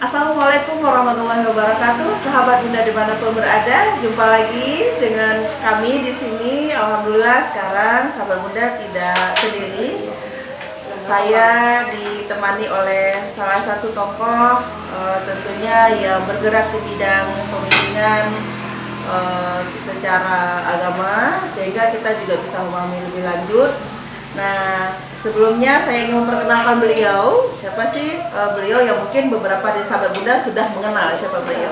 Assalamualaikum warahmatullahi wabarakatuh, sahabat Bunda dimanapun berada. Jumpa lagi dengan kami di sini. Alhamdulillah sekarang sahabat Bunda tidak sendiri. Saya ditemani oleh salah satu tokoh tentunya yang bergerak di bidang pembimbingan secara agama, sehingga kita juga bisa memahami lebih lanjut. Nah, sebelumnya saya ingin memperkenalkan beliau. Siapa sih beliau yang mungkin beberapa dari sahabat Bunda sudah mengenal siapa beliau.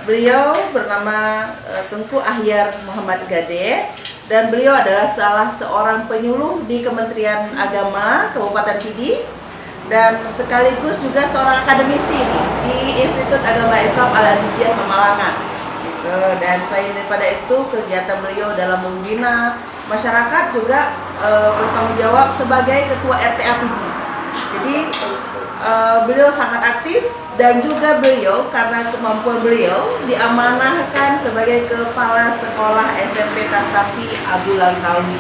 Beliau bernama Tengku Ahyar Muhammad Gade, dan beliau adalah salah seorang penyuluh di Kementerian Agama Kabupaten Pidi, dan sekaligus juga seorang akademisi di Institut Agama Islam Al-Aziziyah Samalangan. Dan selain daripada itu, kegiatan beliau dalam membina masyarakat juga bertanggung jawab sebagai ketua RTA Pidi. Jadi beliau sangat aktif, dan juga beliau karena kemampuan beliau diamanahkan sebagai kepala sekolah SMP Tastafi Abu Langkawi.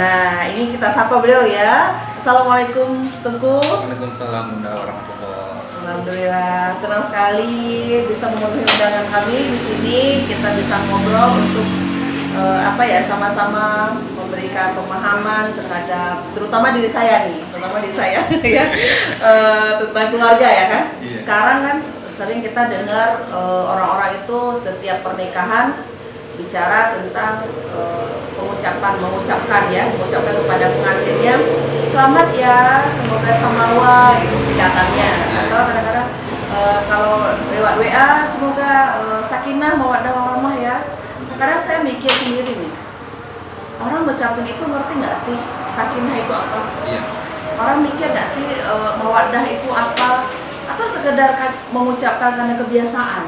Nah, ini kita sapa beliau ya. Assalamualaikum Tengku. Waalaikumsalam warahmatullahi. Alhamdulillah, senang sekali bisa memenuhi undangan kami di sini. Kita bisa ngobrol untuk sama-sama memberikan pemahaman terhadap terutama diri saya ya, tentang keluarga ya kan. Iya. Sekarang kan sering kita dengar orang-orang itu setiap pernikahan bicara tentang mengucapkan kepada pengantinnya, selamat ya, semoga samawa gitu singkatannya, atau kadang-kadang kalau lewat WA semoga sakinah mawaddah warahmah ya. Kadang saya mikir sendiri nih, orang ngucapin itu ngerti nggak sih sakinah itu apa? Iya. Orang mikir nggak sih mawaddah itu apa? Atau sekedar mengucapkan karena kebiasaan?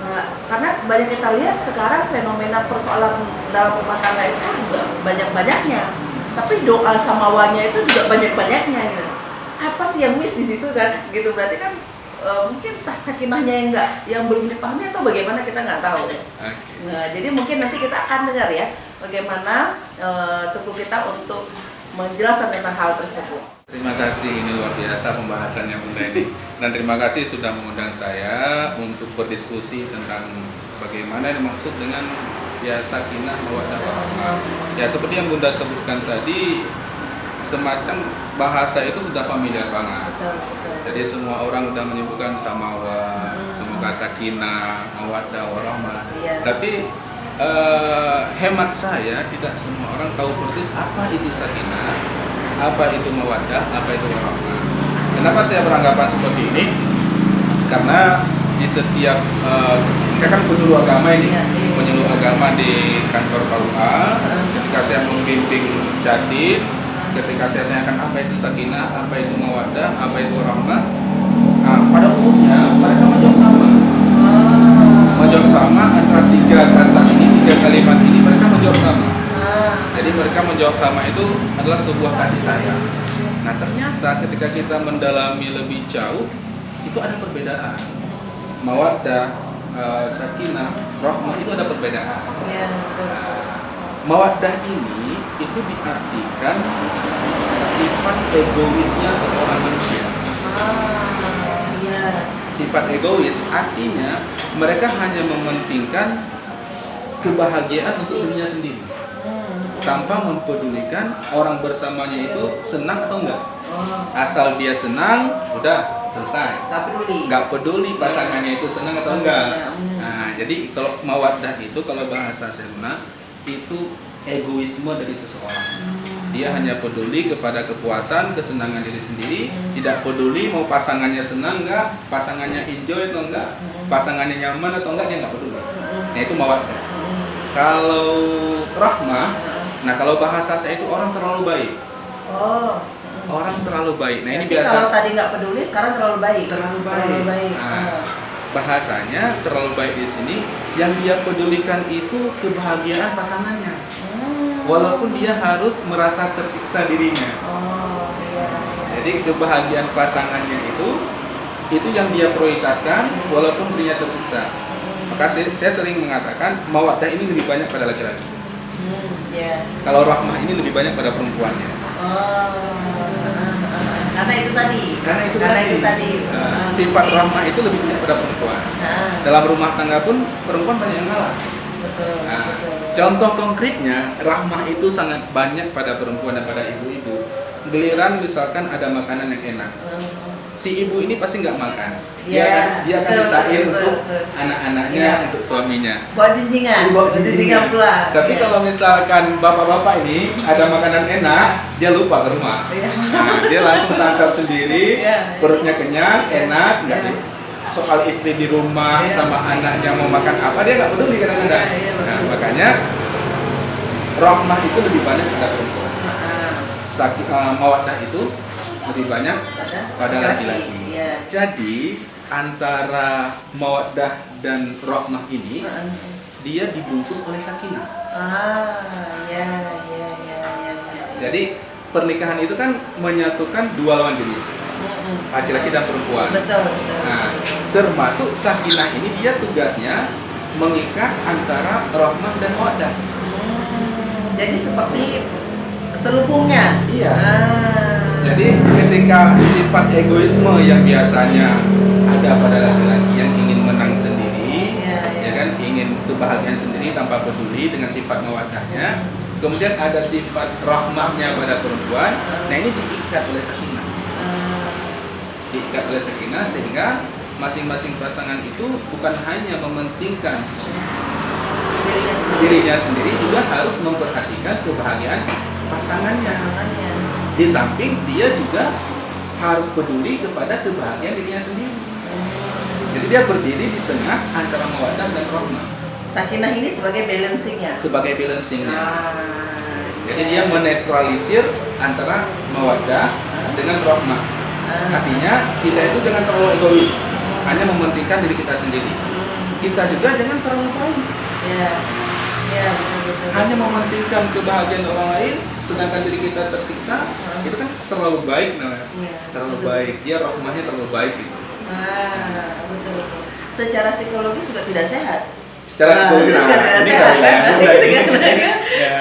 Nah, karena banyak kita lihat sekarang fenomena persoalan dalam rumah tangga itu juga banyak-banyaknya, tapi doa samawanya itu juga banyak-banyaknya gitu. Apa sih yang miss di situ kan? Gitu berarti kan mungkin sakinahnya yang belum dipahami atau bagaimana, kita nggak tahu. Okay. Nah, jadi mungkin nanti kita akan dengar ya bagaimana Tengku kita untuk menjelaskan tentang hal tersebut. Terima kasih, ini luar biasa pembahasannya Bunda ini. Dan terima kasih sudah mengundang saya untuk berdiskusi tentang bagaimana yang dimaksud dengan ya sakinah mawaddah warahmah. Ya seperti yang Bunda sebutkan tadi, semacam bahasa itu sudah familiar banget. Jadi semua orang sudah menyebutkan samawa, semoga sakinah, mawaddah warahmah. Iya. Tapi hemat saya tidak semua orang tahu persis apa itu sakinah, apa itu mawaddah, apa itu warahmah. Kenapa saya beranggapan seperti ini? Karena di setiap saya kan penyuluh agama ini, penyuluh agama di kantor KUA. Ketika saya membimbing Jatim, ketika saya tanyakan apa itu sakinah, apa itu mawaddah, apa itu warahmah, pada umumnya mereka menjawab sama antara tiga kata ini, tiga kalimat ini, mereka menjawab sama. Jadi mereka menjawab sama itu adalah sebuah kasih sayang. Nah ternyata ketika kita mendalami lebih jauh, itu ada perbedaan. Mawaddah, sakinah, rahmah itu ada perbedaan. Mawaddah ini itu diartikan sifat egoisnya seorang manusia. Sifat egois artinya mereka hanya mementingkan kebahagiaan untuk dirinya sendiri, tanpa mempedulikan orang bersamanya itu senang atau enggak. Asal dia senang, udah selesai. Nggak peduli pasangannya itu senang atau enggak. Nah, jadi kalau mawaddah itu, kalau bahasa Sunda itu egoisme dari seseorang. Dia hanya peduli kepada kepuasan, kesenangan diri sendiri, tidak peduli mau pasangannya senang enggak, pasangannya enjoy atau enggak, pasangannya nyaman atau enggak, dia enggak peduli. Nah, itu mawaddah. Kalau rahmah, nah kalau bahasa saya itu orang terlalu baik. Orang terlalu baik. Nah, ini biasa. Kalau tadi nggak peduli, sekarang terlalu baik. Terlalu baik. Nah, bahasanya terlalu baik di sini, yang dia pedulikan itu kebahagiaan pasangannya. Walaupun dia harus merasa tersiksa dirinya. Jadi kebahagiaan pasangannya itu yang dia prioritaskan walaupun dirinya tersiksa. Maka saya sering mengatakan mawaddah ini lebih banyak pada laki-laki. Kalau rahmah ini lebih banyak pada perempuannya. Karena itu tadi. Sifat rahmah itu lebih banyak pada perempuan. Dalam rumah tangga pun perempuan banyak yang ngalah. Betul. Contoh konkretnya, rahmah itu sangat banyak pada perempuan dan pada ibu-ibu. Giliran misalkan ada makanan yang enak, si ibu ini pasti nggak makan. Dia akan sisain untuk anak-anaknya, untuk suaminya. Buat jinjingan pula. Tapi kalau misalkan bapak-bapak ini ada makanan enak, dia lupa ke rumah. Nah, dia langsung santap sendiri, perutnya kenyang, enak, nggak soal istri di rumah sama anaknya mau makan apa, dia nggak peduli kadang-kadang. Nah, makanya rahmah itu lebih banyak pada perempuan. Mawaddah itu lebih banyak pada laki-laki. Jadi antara mawaddah dan rahmah ini dia dibungkus oleh sakinah. Jadi pernikahan itu kan menyatukan dua lawan jenis, laki-laki dan perempuan. Betul. Nah, termasuk sakinah ini dia tugasnya mengikat antara rahmah dan mawaddah. Jadi seperti selubungnya. Iya. Jadi ketika sifat egoisme yang biasanya ada pada laki-laki yang ingin menang sendiri, ya kan, ingin kebahagiaan sendiri tanpa peduli dengan sifat mawaddahnya, kemudian ada sifat rahmahnya pada perempuan. Nah, ini diikat oleh sakinah. Diikat oleh sakinah sehingga masing-masing pasangan itu bukan hanya mementingkan dirinya sendiri, juga harus memperhatikan kebahagiaan pasangannya. Di samping dia juga harus peduli kepada kebahagiaan dirinya sendiri. Jadi dia berdiri di tengah antara mawaddah dan rahmah. Sakinah ini sebagai balancingnya. Jadi dia menetralisir antara mawaddah dengan rahmah. Artinya kita itu jangan terlalu egois, hanya mementingkan diri kita sendiri. Kita juga jangan terlalu baik. Betul. Hanya mementingkan kebahagiaan orang lain, sedangkan diri kita tersiksa, itu kan terlalu baik namanya. Terlalu baik. Dia rahmahnya terlalu baik gitu. Betul. Secara psikologis juga tidak sehat. Secara psikologis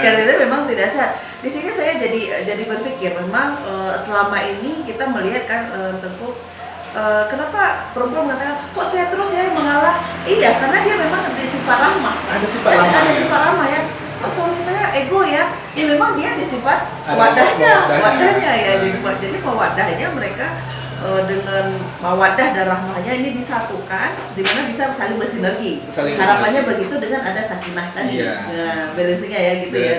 Sekali itu memang tidak sehat. Di sini saya jadi berpikir memang selama ini kita melihat kan Tengku, kenapa perempuan mengatakan kok saya terus ya yang mengalah? Iya, karena dia memang ada sifat ramah. Ada sifat ramah ya. Kok suami saya ego ya? Ya memang dia di sifat wadahnya ya. Jadi mawaddahnya mereka dengan mawaddah dan rahmahnya ini disatukan, di mana bisa saling bersinergi. Harapannya begitu dengan ada sakinah tadi. Nah, balancingnya ya gitu ya.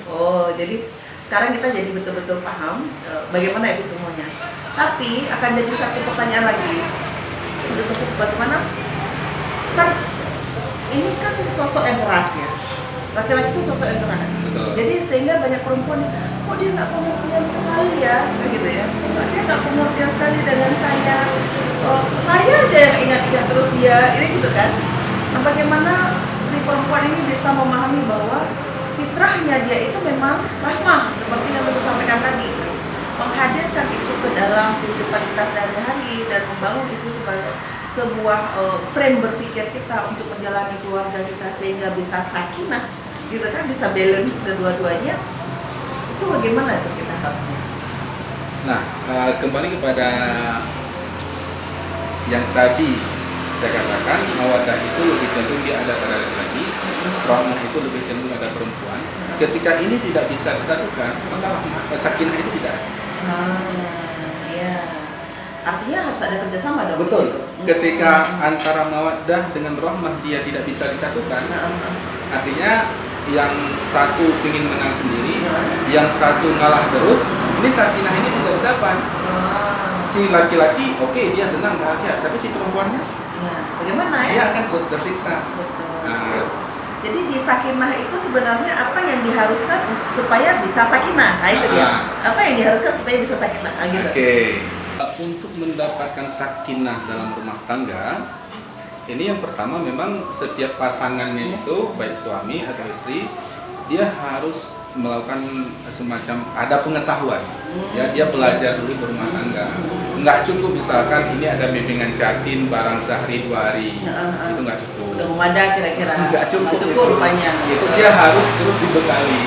Oh, jadi sekarang kita jadi betul-betul paham bagaimana itu semuanya. Tapi akan jadi satu pertanyaan lagi, untuk bagaimana kan ini kan sosok yang keras ya, laki-laki itu sosok yang keras. Jadi sehingga banyak perempuan kok dia nggak pengertian sekali ya, gitu ya. Dia nggak pengertian sekali dengan saya. Saya aja yang ingat-ingat terus dia, ini gitu kan. Nah, bagaimana si perempuan ini bisa memahami bahwa fitrahnya dia itu memang rahmah seperti yang Ibu sampaikan tadi, menghadirkan itu ke dalam kehidupan kita sehari-hari dan membangun itu sebagai sebuah frame berpikir kita untuk menjalani keluarga kita sehingga bisa sakinah, gitu kan, bisa balance kedua-duanya. Itu bagaimana itu kita harusnya? Nah, kembali kepada yang tadi saya katakan, mawaddah itu lebih cenderung dia ada pada laki-laki, rahmah itu lebih cenderung ada perempuan. Ketika ini tidak bisa disatukan, maka sakinah itu tidak ada. Artinya harus ada kerjasama dong. Betul. Ketika antara mawaddah dengan rahmah dia tidak bisa disatukan, artinya yang satu ingin menang sendiri, yang satu ngalah terus, ini sakinah ini tidak dapat. Si laki-laki, oke, dia senang bahagia, tapi si perempuannya, bagaimana ya? Dia akan terus tersiksa. Jadi di sakinah itu sebenarnya apa yang diharuskan supaya bisa sakinah? Nah itu dia. Apa yang diharuskan supaya bisa sakinah? Gitu. Untuk mendapatkan sakinah dalam rumah tangga, ini yang pertama memang setiap pasangannya itu, baik suami atau istri, dia harus melakukan semacam ada pengetahuan. Ya, dia belajar dulu berumah tangga. Nggak cukup misalkan ini ada bimbingan catin barang sehari 2 hari, itu nggak cukup. Udah memadai kira-kira. Nggak cukup rupanya. Itu dia harus terus dibekali.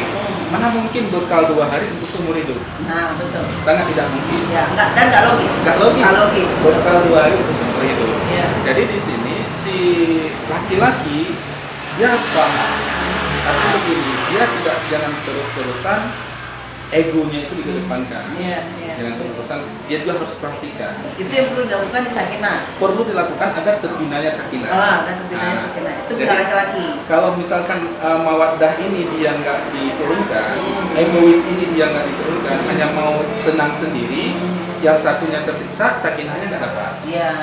Mana mungkin bekal 2 hari untuk seumur hidup? Nah, betul. Sangat tidak mungkin. Ya, nggak logis. Nggak logis. Nggak logis. Bekal 2 hari untuk seumur hidup. Ya. Jadi di sini si laki-laki dia harus paham. Tapi begini, dia jangan terus-terusan egonya itu dikedepankan. Iya. Jangan terus-terusan, dia juga harus perhatikan. Itu yang perlu dilakukan di sakinah. Perlu dilakukan agar terbinanya sakinah. Agar terbinanya sakinah. Itu jadi, bukan laki-laki. Kalau misalkan mawaddah ini dia nggak diturunkan, egois ini dia nggak diturunkan, hanya mau senang sendiri, yang satunya tersiksa, sakinahnya nggak dapat. Iya.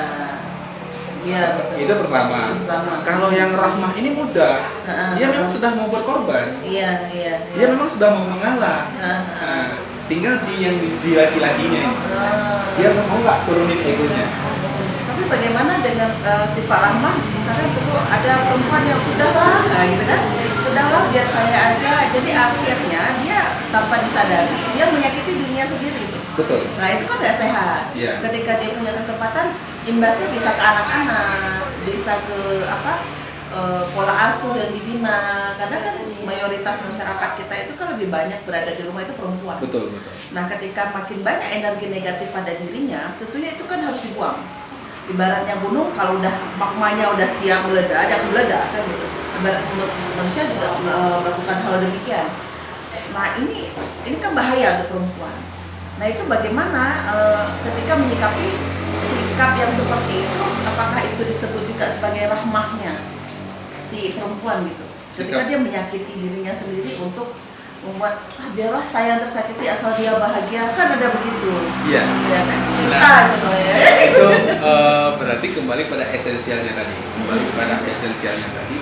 Itu pertama. Kalau yang rahmah ini mudah, dia memang sudah mau berkorban. Iya. Dia memang sudah mau mengalah. Tinggal di laki-lakinya ini. Dia nggak turunin egonya. Tapi bagaimana dengan sifat rahmah? Misalkan tuh ada perempuan yang sudahlah, gitu kan? Sudahlah biar saya aja. Jadi akhirnya dia tanpa disadari dia menyakiti dirinya sendiri. Betul. Nah itu kan nggak sehat. Yeah. Ketika dia punya kesempatan, imbasnya bisa ke anak-anak, bisa ke pola asuh yang dibina. Karena kan mayoritas masyarakat kita itu kan lebih banyak berada di rumah itu perempuan. Betul. Nah ketika makin banyak energi negatif pada dirinya, tentunya itu kan harus dibuang. Ibaratnya gunung kalau udah magmanya udah siap meledak, ada meledak kan gitu. Ibarat manusia juga melakukan hal demikian. Nah ini kan bahaya untuk perempuan. Nah itu bagaimana ketika menyikapi sikap yang seperti itu, apakah itu disebut juga sebagai rahmahnya si perempuan gitu? Ketika dia menyakiti dirinya sendiri untuk membuat biarlah saya yang tersakiti asal dia bahagia, kan ada begitu. Iya. Ya kan? Cinta gitu ya. Itu berarti kembali pada esensialnya tadi.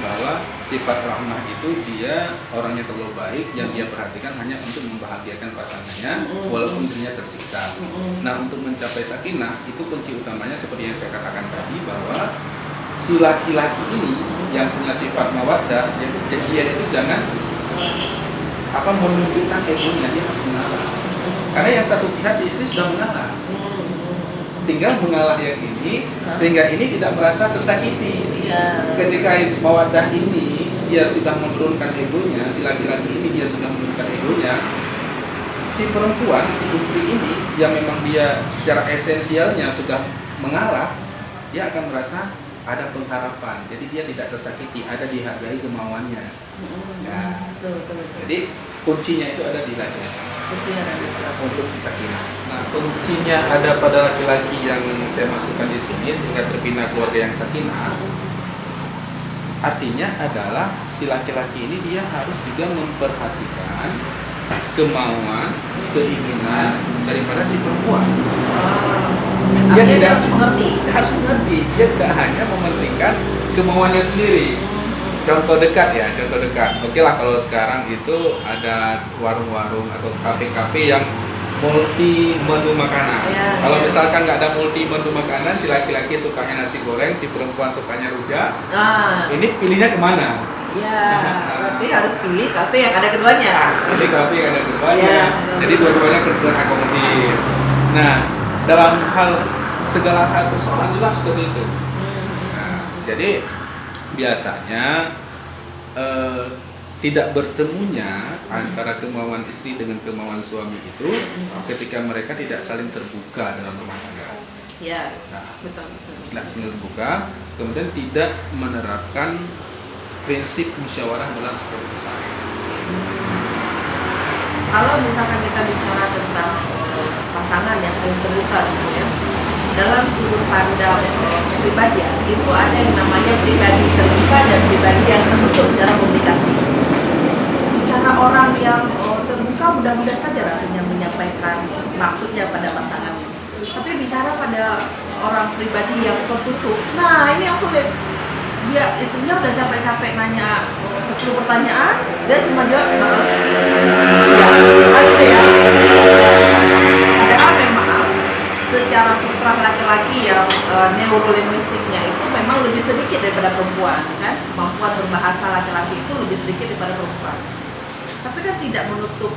Bahwa sifat rahmah itu dia orangnya terlalu baik, yang dia perhatikan hanya untuk membahagiakan pasangannya walaupun dirinya tersiksa. Nah, untuk mencapai sakinah itu kunci utamanya seperti yang saya katakan tadi, bahwa si laki-laki ini yang punya sifat mawaddah, dia itu jangan menunjukkan egonya, dia harus mengalah. Karena yang satu pihak si istri sudah mengalah, tinggal mengalah yang ini sehingga ini tidak merasa tersakiti. Ketika mawaddah ini dia sudah menurunkan egonya, si laki-laki ini dia sudah menurunkan egonya, si perempuan, si istri ini yang memang dia secara esensialnya sudah mengalah, dia akan merasa ada pengharapan, jadi dia tidak tersakiti, ada dihargai kemauannya. Nah, betul. Jadi kuncinya itu ada di laki-laki. Untuk sakinah. Nah, kuncinya ada pada laki-laki yang saya masukkan di sini sehingga terbina keluarga yang sakinah. Artinya adalah si laki-laki ini dia harus juga memperhatikan kemauan, keinginan daripada si perempuan. Dia harus mengerti. Dia tidak hanya mementingkan kemauannya sendiri. Contoh dekat. Oke lah, kalau sekarang itu ada warung-warung atau kafe-kafe yang multi menu makanan. Kalau misalkan nggak ada multi menu makanan, si laki-laki sukanya nasi goreng, si perempuan sukanya rujak. Ini pilihnya kemana? Berarti harus pilih kafe yang ada keduanya. Jadi dua-duanya terakomodir. Nah, dalam segala hal persoalan juga seperti itu. Nah, jadi biasanya tidak bertemunya antara kemauan istri dengan kemauan suami itu ketika mereka tidak saling terbuka dalam rumah tangga. Betul. Saling terbuka, kemudian tidak menerapkan prinsip musyawarah dalam satu urusan. Kalau misalkan kita bicara tentang pasangan yang saling terbuka gitu ya, dalam sudut pandang pribadi itu ada yang namanya pribadi terbuka dan pribadi yang tertutup secara komunikasi. Bicara orang yang terbuka mudah-mudah saja rasanya menyampaikan maksudnya pada pasangan. Tapi bicara pada orang pribadi yang tertutup, nah ini yang sulit. Dia istrinya udah capek-capek nanya 10 pertanyaan, dia cuma jawab gitu ya. Padahal memang secara fitrah laki-laki yang neurolinguistiknya itu memang lebih sedikit daripada perempuan, kan? Kemampuan berbahasa laki-laki itu lebih sedikit daripada perempuan. Tapi kan tidak menutup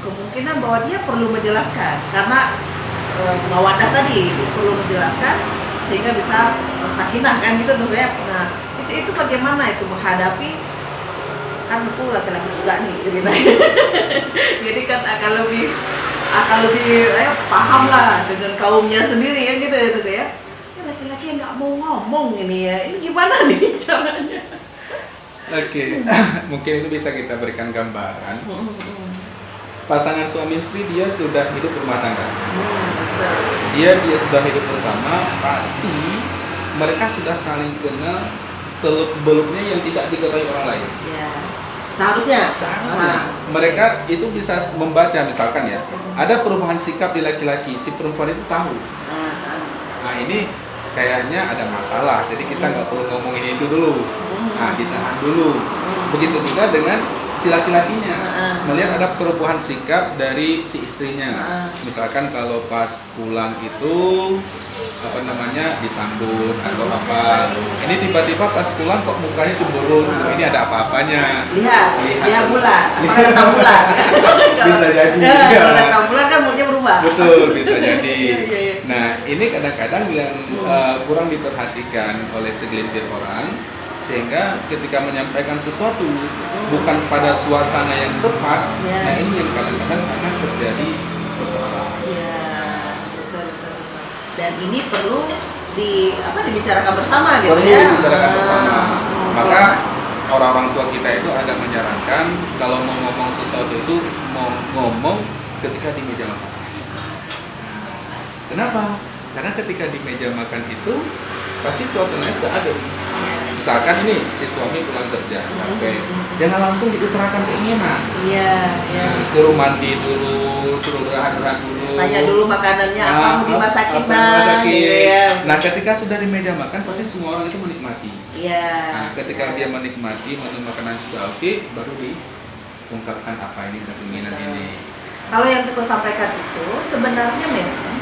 kemungkinan bahwa dia perlu menjelaskan, karena mawaddah tadi perlu menjelaskan sehingga bisa sakinah kan gitu tuh ya. Nah itu bagaimana itu menghadapi kan aku laki-laki juga nih gitu. Jadi kan akan lebih paham lah dengan kaumnya sendiri ya gitu ya tuh ya. Ya laki-laki yang nggak mau ngomong ini ya, ini gimana nih caranya? Oke, mungkin itu bisa kita berikan gambaran. Pasangan suami istri dia sudah hidup berumah tangga. Dia sudah hidup bersama, pasti mereka sudah saling kenal seluk-beluknya yang tidak diketahui orang lain. Ya, seharusnya. Mereka itu bisa membaca misalkan ya, ada perubahan sikap di laki-laki, si perempuan itu tahu. Nah ini kayaknya ada masalah, jadi kita nggak perlu ngomongin itu dulu. Nah ditahan dulu. Begitu juga dengan si laki-lakinya melihat ada perubahan sikap dari si istrinya. Misalkan kalau pas pulang itu disambut atau apa. Ini tiba-tiba pas pulang kok mukanya cemberut. Ini ada apa-apanya. Lihat bulan. Apakah ada bulan? Bisa jadi. Kalau ada bulan kan moodnya berubah. Betul, bisa jadi. Nah, ini kadang-kadang yang kurang diperhatikan oleh segelintir orang, sehingga ketika menyampaikan sesuatu bukan pada suasana yang tepat, nah ini yang kadang-kadang akan terjadi persoalan. Betul. Dan ini perlu dibicarakan bersama gitu perlu ya. dibicarakan bersama. Maka orang-orang tua kita itu ada menyarankan kalau mau ngomong sesuatu itu mau ngomong ketika di meja makan. Kenapa? Karena ketika di meja makan itu pasti suasananya sudah ada. Misalkan ini si suami pulang kerja capek, jangan langsung diutarakan keinginan. Suruh mandi dulu, suruh gerak-gerak dulu. Tanya dulu makanannya apa mau dimasakin Nah, ketika sudah di meja makan pasti semua orang itu menikmati. Nah, ketika dia menikmati menu makanan sudah oke, baru diungkapkan apa ini dan keinginan ini. Kalau yang aku sampaikan itu sebenarnya memang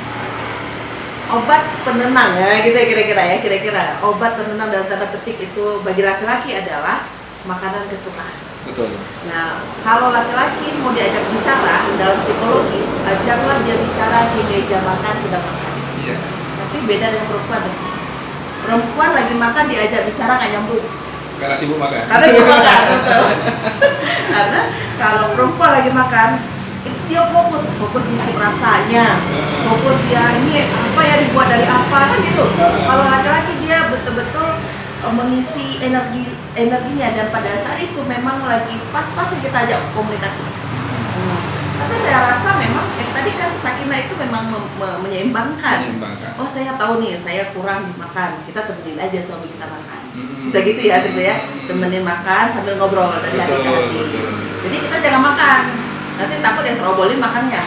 obat penenang ya gitu kira-kira obat penenang dalam tanda petik itu bagi laki-laki adalah makanan kesukaan. Betul. Nah, kalau laki-laki mau diajak bicara dalam psikologi, ajaklah dia bicara di meja makan sedang makan. Iya. Tapi beda dengan perempuan. Perempuan lagi makan diajak bicara nggak nyambung. Karena sibuk makan. Betul. Karena kalau perempuan lagi makan itu dia fokus nyicip rasanya, fokus dia ini apa ya dibuat dari apa kan gitu. Kalau laki-laki dia betul-betul mengisi energinya dan pada saat itu memang lagi pas-pas kita ajak komunikasi. Tapi saya rasa memang tadi kan Sakinah itu memang menyeimbangkan. Oh saya tahu nih saya kurang dimakan, kita temenin aja suami kita makan. Bisa gitu ya gitu ya, temenin makan sambil ngobrol dari hati ke hati. Jadi kita jangan makan. Nanti takut yang terobolin makannya.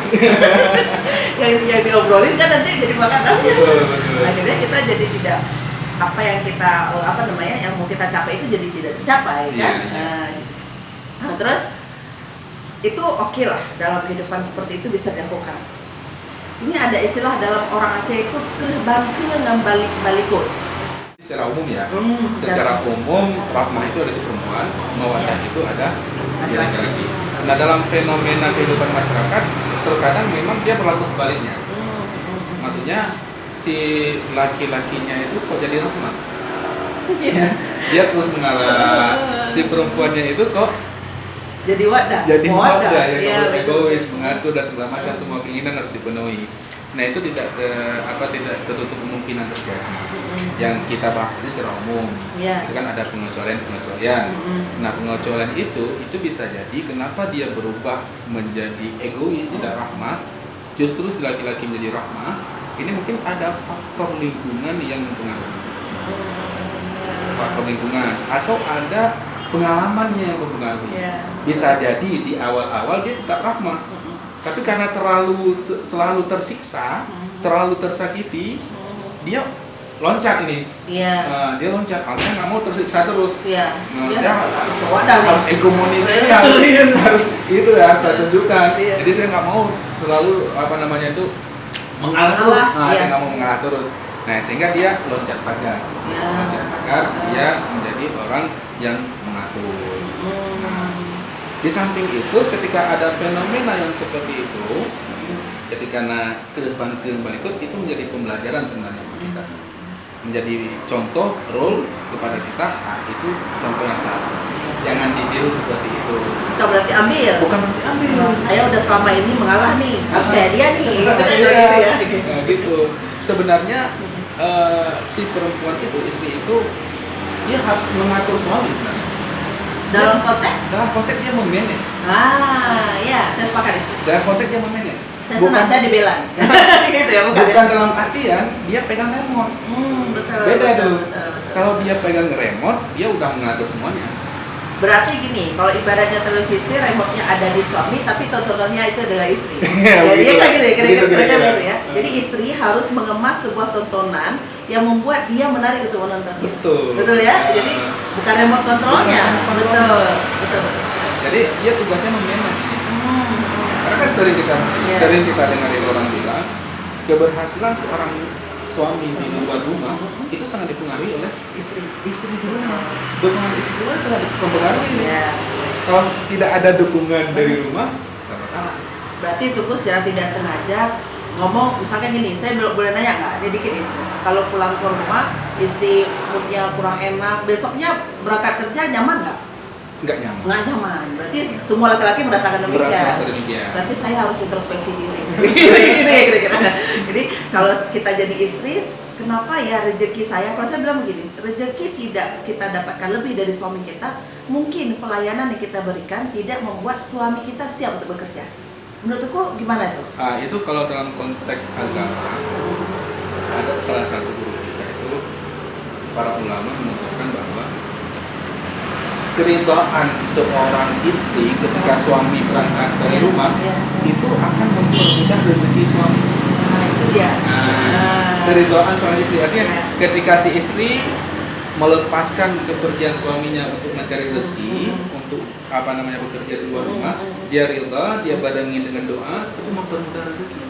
yang diobrolin kan nanti jadi makanannya. Akhirnya kita jadi tidak apa yang kita yang mau kita capai itu jadi tidak tercapai kan. Nah, terus itu oke lah dalam kehidupan seperti itu bisa dilakukan. Ini ada istilah dalam orang Aceh itu bangke ngambalik-balikun. Secara umum ya, secara umum rahmah itu ada di perempuan, mawaddah itu ada di laki-laki. Nah dalam fenomena kehidupan masyarakat terkadang memang dia berlaku sebaliknya. Maksudnya si laki-lakinya itu kok jadi rahmah, dia terus mengalah, si perempuannya itu kok jadi wadah yang egois, mengatur dan segala macam, semua keinginan harus dipenuhi. Nah itu tidak tertutup kemungkinan terjadi. Yang kita bahas ini secara umum, itu kan ada pengecualian. Nah pengecualian itu bisa jadi kenapa dia berubah menjadi egois, tidak rahmah, justru si laki-laki menjadi rahmah. Ini mungkin ada faktor lingkungan yang mempengaruhi. Faktor lingkungan atau ada pengalamannya yang mempengaruhi. Bisa jadi di awal-awal dia tetap rahmah, tapi karena selalu tersiksa, terlalu tersakiti, dia loncat ini. Dia loncat. Saya nggak mau tersiksa terus. Saya harus hegemoni saya, harus itu ya, harus tunjukkan. Jadi saya nggak mau selalu mengalah terus. Saya nggak mau mengalah terus. Nah, sehingga dia loncat pagar. Dia menjadi orang yang mengatur. Di samping itu, ketika ada fenomena yang seperti itu, ketika kehidupan balikut itu menjadi pembelajaran sebenarnya bagi kita. Menjadi contoh role kepada kita, itu contoh yang salah. jangan ditiru seperti itu. Bukan berarti ambil. Bukan berarti ambil. Saya udah selama ini mengalah nih, harus kayak dia nih. Gitu Iya, ya. nah, gitu. Sebenarnya si perempuan itu, istri itu, dia harus mengatur suami sebenarnya. Dalam konteks? Dalam konteks dia memanage. Ya, saya sepakat itu. Dalam konteks dia memanage. Saya senang, saya dibela. Gitu ya, bukan? Bukan dalam artian dia pegang remote. Betul. Beda betul, tuh. betul. Kalau dia pegang remote, dia udah mengatur semuanya. Berarti gini, kalau ibaratnya televisi, remote-nya ada di suami, tapi tontonannya itu adalah istri. Iya, Jadi begitu. kan gitu ya, kira-kira Begitu, gitu ya. Hmm. Jadi istri harus mengemas sebuah tontonan yang membuat dia menarik untuk menonton. Betul. Betul ya? Jadi bukan remote kontrolnya. Bukan remote Betul. kontrol. Betul. Jadi dia tugasnya memanage. Karena kan Iya. sering kita dengar orang bilang keberhasilan seorang suami di luar rumah itu sangat dipengaruhi oleh Istri. istri di rumah. Dukungan istri di rumah sangat mempengaruhi. Ya. Kalau tidak ada dukungan dari rumah, nggak bakalan. Berarti Tuku secara tidak sengaja ngomong, misalkan gini, saya boleh nanya nggak? Dia dikit ini. Kalau pulang ke rumah, istri moodnya kurang enak, besoknya berangkat kerja nyaman nggak? Nggak nyaman. Nggak nyaman. Berarti semua laki-laki merasakan demikian. Merasa demikian. Berarti saya harus introspeksi diri. Gitu ya kira-kira. Jadi kalau kita jadi istri, kenapa ya rezeki saya? Kalau saya bilang begini, rezeki tidak kita dapatkan lebih dari suami kita. Mungkin pelayanan yang kita berikan tidak membuat suami kita siap untuk bekerja. Menurutku gimana tuh? Itu kalau dalam konteks agama, ada salah satu guru kita itu, para ulama menuturkan bahwa keridhaan seorang istri ketika suami berangkat dari rumah itu akan mempermudah rezeki suami. Nah, itu dia. Keridhaan seorang istri artinya Ya. ketika si istri melepaskan kepergian suaminya untuk mencari rezeki, untuk bekerja di luar rumah, dia ridha, dia barengi dengan doa, itu mempermudah rezeki.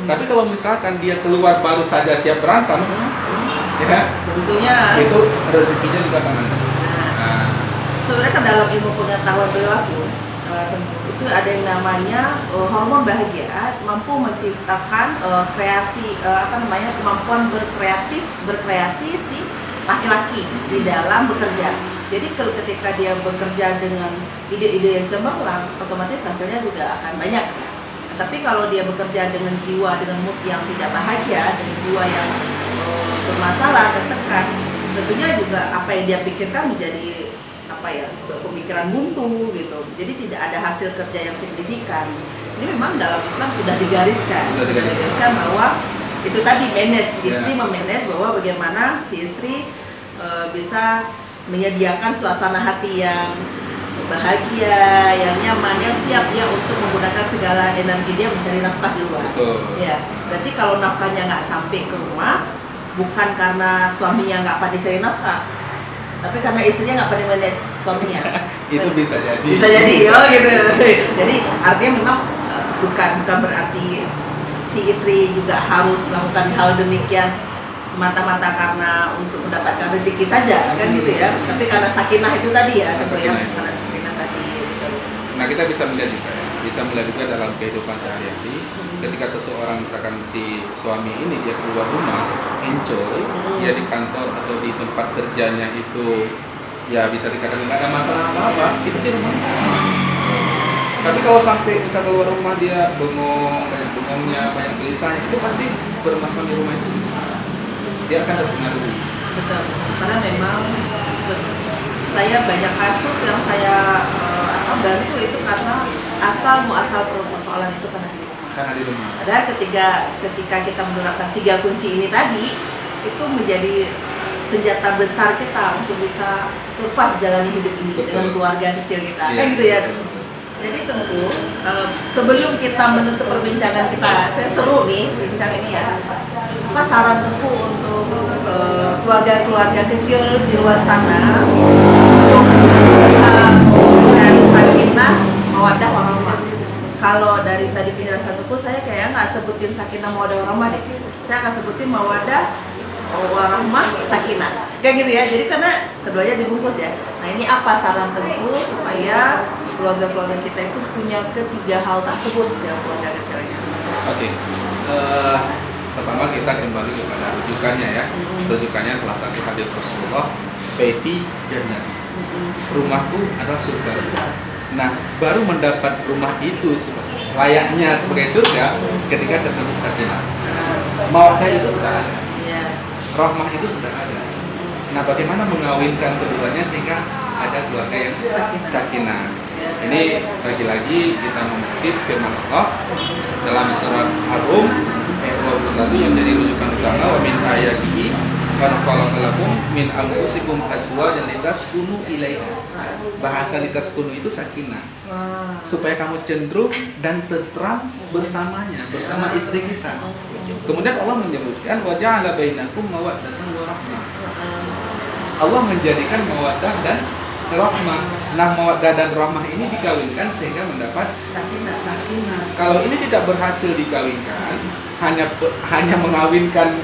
Tapi kalau misalkan dia keluar baru saja siap berantem, ya, Tentunya. itu rezekinya juga akan ada. Nah, Sebenarnya kan dalam ilmu pengetahuan perilaku itu ada yang namanya hormon bahagia, mampu menciptakan kemampuan berkreasi si laki-laki di dalam bekerja. Jadi ketika dia bekerja dengan ide-ide yang cemerlang, otomatis hasilnya juga akan banyak. Tapi kalau dia bekerja dengan jiwa, dengan mood yang tidak bahagia, dengan jiwa yang bermasalah, tertekan, tentunya juga apa yang dia pikirkan menjadi pemikiran buntu gitu. Jadi tidak ada hasil kerja yang signifikan. Ini memang dalam Islam sudah digariskan bahwa itu tadi istri memanage bahwa bagaimana si istri bisa menyediakan suasana hati yang bahagia, yang nyaman, yang siap dia untuk menggunakan segala energi dia mencari nafkah di luar. Ya, berarti kalau nafkahnya nggak sampai ke rumah, bukan karena suaminya nggak pandai cari nafkah, tapi karena istrinya nggak pandai manage suaminya. itu bisa jadi. Bisa jadi, gitu. Jadi artinya memang bukan berarti si istri juga harus melakukan hal demikian semata-mata karena untuk mendapatkan rezeki saja, kan gitu ya. Tapi karena sakinah itu tadi ya, tentu ya, karena sakinah tadi. Gitu. Nah, kita bisa melihat juga dalam kehidupan sehari-hari. Ketika seseorang misalkan si suami ini dia keluar rumah enjoy, dia di kantor atau di tempat kerjanya itu ya bisa dikatakan nggak ada masalah apa-apa, itu di rumah. Tapi kalau sampai bisa keluar rumah dia banyak bengongnya, banyak gelisahnya, itu pasti bermasalah di rumah itu besar. Dia akan terpengaruh. Betul. Karena memang saya banyak kasus yang saya bantu itu karena asal permasalahan itu karena di rumah. Padahal ketika kita menerapkan 3 kunci ini tadi, itu menjadi senjata besar kita untuk bisa survive jalani hidup ini. Betul. Dengan keluarga kecil kita, kan gitu ya. Jadi tentu sebelum kita menutup perbincangan kita, saya seru nih bincang ini ya. Apa saran Teguh untuk keluarga-keluarga kecil di luar sana untuk bisa memberikan sakinah mawaddah warahmah? Kalau dari tadi penjelasan Teguh, saya kayaknya nggak sebutin sakinah mawaddah warahmah deh. Saya akan sebutin mawaddah warahmah sakinah, kayak gitu ya. Jadi karena keduanya dibungkus ya. Nah, ini apa saran Teguh supaya keluarga-keluarga kita itu punya ketiga hal tersebut dalam keluarga kecilnya? Oke. Pertama kita kembali kepada rujukannya ya. Rujukannya salah satu hadis Rasulullah, baiti jannati. rumahku adalah surga. Nah, baru mendapat rumah itu layaknya sebagai surga ketika terbentuk sakinah. Mawaddah itu sudah ada, rahmah itu sudah ada. Nah, bagaimana mengawinkan keduanya sehingga ada keluarga yang sakinah? Ini lagi-lagi kita mengutip firman Allah dalam surat Al-Rum ayat 21 yang jadi rujukan utama, wa min ayatihi qad khalaqalakum min anfusikum azwajan litaskunu ilaiha. Bahasa litaskunu itu sakinah. Supaya kamu cenderung dan tentram bersamanya, bersama istri kita. Kemudian Allah menyebutkan wa ja'ala bainakum mawaddatan wa rahmah. Allah menjadikan mawaddah dan rahmah. Nah, mawaddah dan rahmah ini dikawinkan sehingga mendapat sakinah. Kalau ini tidak berhasil dikawinkan, hanya mengawinkan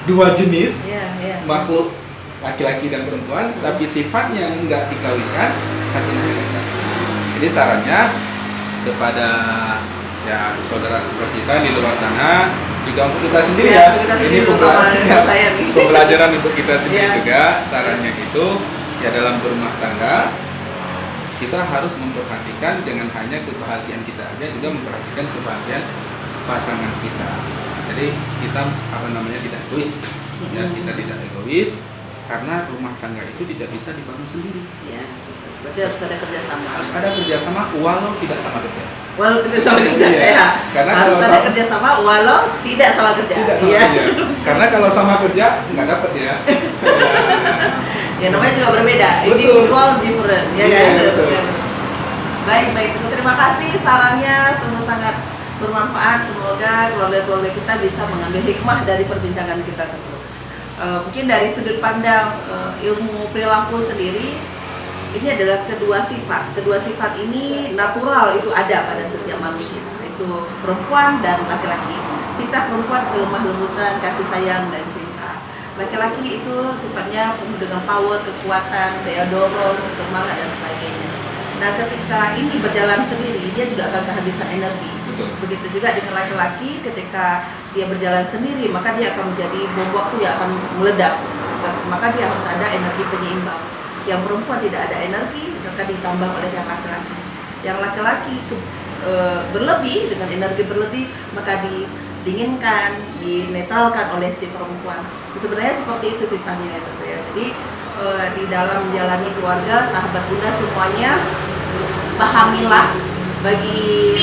dua jenis makhluk laki-laki dan perempuan, tapi sifatnya enggak dikawinkan, sakinah enggak. Jadi sarannya kepada ya saudara seperti kita di luar sana, juga untuk kita sendiri ini pembelajaran untuk kita sendiri juga. Sarannya itu ya dalam berumah tangga kita harus memperhatikan jangan hanya kebahagiaan kita aja, juga memperhatikan kebahagiaan pasangan kita. Jadi kita tidak egois, ya, kita tidak egois karena rumah tangga itu tidak bisa dibangun sendiri. Ya, berarti harus ada kerjasama. Harus ada kerjasama walau tidak sama kerja. Walau tidak sama kerja, ya. Karena harus ada kerjasama walau tidak sama kerja. Tidak sama kerja. Karena kalau sama kerja nggak dapat ya. Ya namanya juga berbeda, individual different, ya kan? Baik, terima kasih sarannya, semua sangat bermanfaat. Semoga keluarga-keluarga kita bisa mengambil hikmah dari perbincangan kita tersebut. Mungkin dari sudut pandang ilmu perilaku sendiri, ini adalah kedua sifat. Kedua sifat ini natural, itu ada pada setiap manusia, itu perempuan dan laki-laki. Fitrah perempuan kelemah lembutan, kasih sayang dan cinta. Laki-laki itu sifatnya penuh dengan power, kekuatan, daya dorong, semangat dan sebagainya. Nah, ketika ini berjalan sendiri, dia juga akan kehabisan energi. Betul. Begitu juga dengan laki-laki, ketika dia berjalan sendiri, maka dia akan menjadi bom waktu yang akan meledak. Maka dia harus ada energi penyeimbang. Yang perempuan tidak ada energi, maka ditambah oleh yang laki-laki. Yang laki-laki berlebih, dengan energi berlebih, maka didinginkan, dinetralkan oleh si perempuan. Sebenarnya seperti itu fitrahnya gitu ya. Jadi di dalam menjalani keluarga, sahabat Bunda semuanya, pahamilah bagi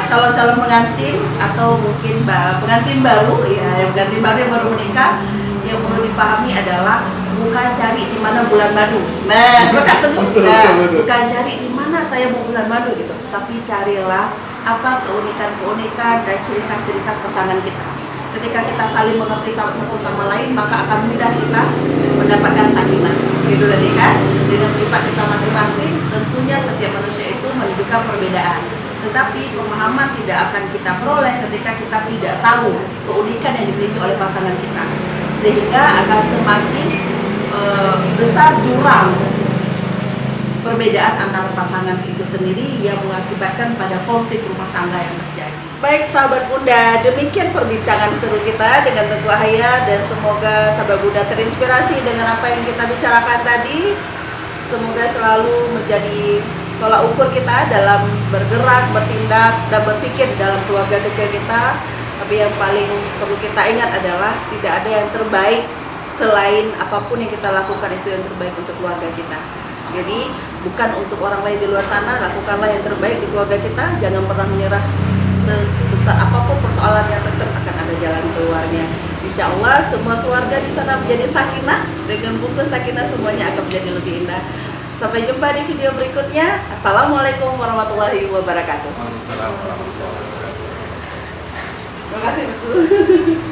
calon-calon pengantin atau mungkin pengantin baru ya, pengantin baru yang baru menikah, yang perlu dipahami adalah bukan cari di mana bulan madu. Nah, bukan cari di mana saya mau bulan madu gitu, tapi carilah apa keunikan-keunikan dan ciri khas pasangan kita. Ketika kita saling mengerti satu sama lain, maka akan mudah kita mendapatkan sakinah. Gitu tadi kan, dengan sifat kita masing-masing, tentunya setiap manusia itu menunjukkan perbedaan. Tetapi pemahaman tidak akan kita peroleh ketika kita tidak tahu keunikan yang dimiliki oleh pasangan kita, sehingga akan semakin besar jurang perbedaan antara pasangan itu sendiri yang mengakibatkan pada konflik rumah tangga yang terjadi. Baik sahabat Bunda, demikian perbincangan seru kita dengan Teguh Ahya, dan semoga sahabat Bunda terinspirasi dengan apa yang kita bicarakan tadi. Semoga selalu menjadi tolak ukur kita dalam bergerak, bertindak, dan berpikir dalam keluarga kecil kita. Tapi yang paling perlu kita ingat adalah tidak ada yang terbaik selain apapun yang kita lakukan itu yang terbaik untuk keluarga kita. Jadi bukan untuk orang lain di luar sana, lakukanlah yang terbaik di keluarga kita. Jangan pernah menyerah, sebesar apapun persoalan yang tetap akan ada jalan keluarnya. Insya Allah semua keluarga di sana menjadi sakinah. Dengan bungkus sakinah semuanya akan menjadi lebih indah. Sampai jumpa di video berikutnya. Assalamualaikum warahmatullahi wabarakatuh. Waalaikumsalam warahmatullahi wabarakatuh. Terima kasih.